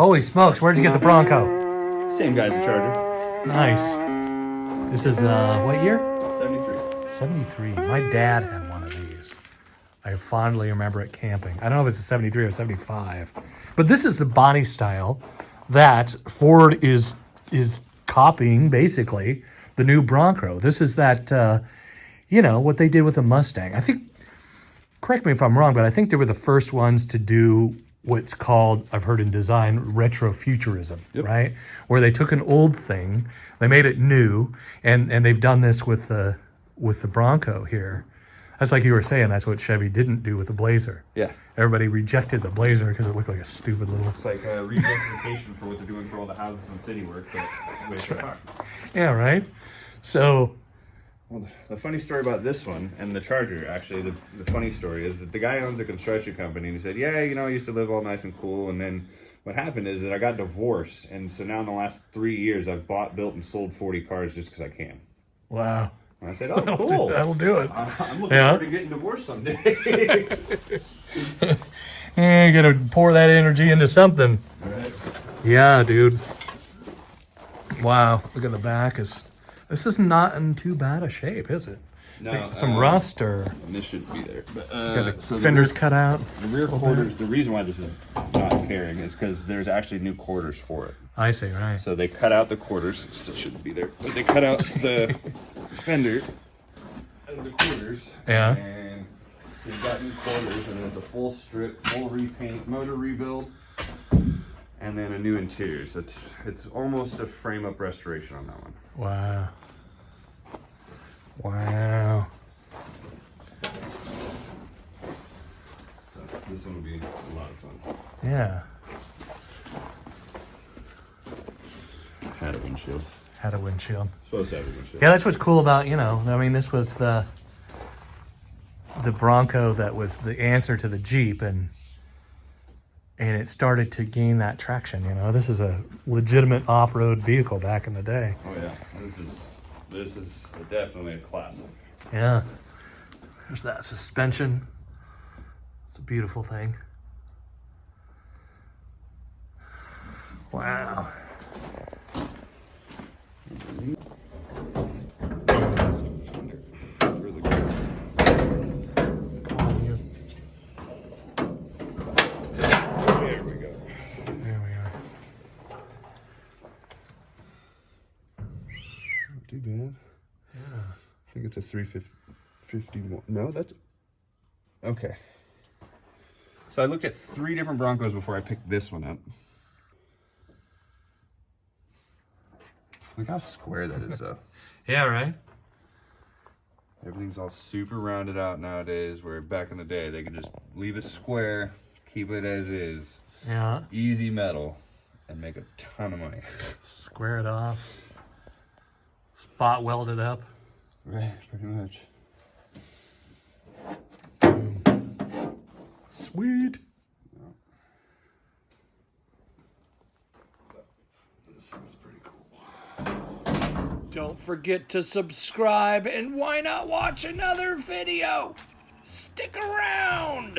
Holy smokes, where'd you get the Bronco? Same guy as the Charger. Nice. This is, what year? 73. 73. My dad had one of these. I fondly remember it camping. I don't know if it's a 73 or 75. But this is the body style that Ford is copying, basically, the new Bronco. This is that, you know, what they did with the Mustang. I think, correct me if I'm wrong, but I think they were the first ones to do what's called, I've heard in design, retro futurism, right? Where they took an old thing, they made it new, and they've done this with the Bronco here. That's like you were saying, that's what Chevy didn't do with the Blazer. Yeah. Everybody rejected the Blazer because it looked like a stupid little... It's like a rejustification for what they're doing for all the houses and city work, but with the car. Yeah, right? So... Well, the funny story about this one and the Charger, actually, the funny story is that the guy owns a construction company, and he said, yeah, you know, I used to live all nice and cool, and then what happened is that I got divorced, and so now in the last 3 years, I've bought, built, and sold 40 cars just because I can. Wow. And I said, oh, cool. That'll do it. I'm looking forward to getting divorced someday. Yeah, you gotta pour that energy into something. Right. Yeah, dude. Wow, look at the back. This is not in too bad a shape, is it? No. Some rust or... And this shouldn't be there. But, got the so fenders cut out. The rear quarters, the reason why this is not carrying is because there's actually new quarters for it. I see, right. So they cut out the quarters, still shouldn't be there, but they cut out the fender and the quarters. Yeah. And they've got new quarters, and then it's a full strip, full repaint, motor rebuild, and then a new interior. So it's almost a frame-up restoration on that one. Wow. Wow. So this one will be a lot of fun. Yeah. Had a windshield. Had a windshield. Supposed to have a windshield. Yeah, that's what's cool about, you know, I mean, this was the Bronco that was the answer to the Jeep, and it started to gain that traction, you know. This is a legitimate off-road vehicle back in the day. Oh yeah, this is definitely a classic. Yeah. There's that suspension. It's a beautiful thing. Wow. Really good. There we go. There we are. Not too bad. Yeah. I think it's a 351. No, that's okay. So I looked at 3 different Broncos before I picked this one up. Look how square that is, though. Yeah, right? Everything's all super rounded out nowadays, where back in the day, they could just leave it square, keep it as is. Yeah. Easy metal, and make a ton of money. Square it off. Spot weld it up. Right, pretty much. Sweet. This is pretty cool. Don't forget to subscribe, and why not watch another video? Stick around!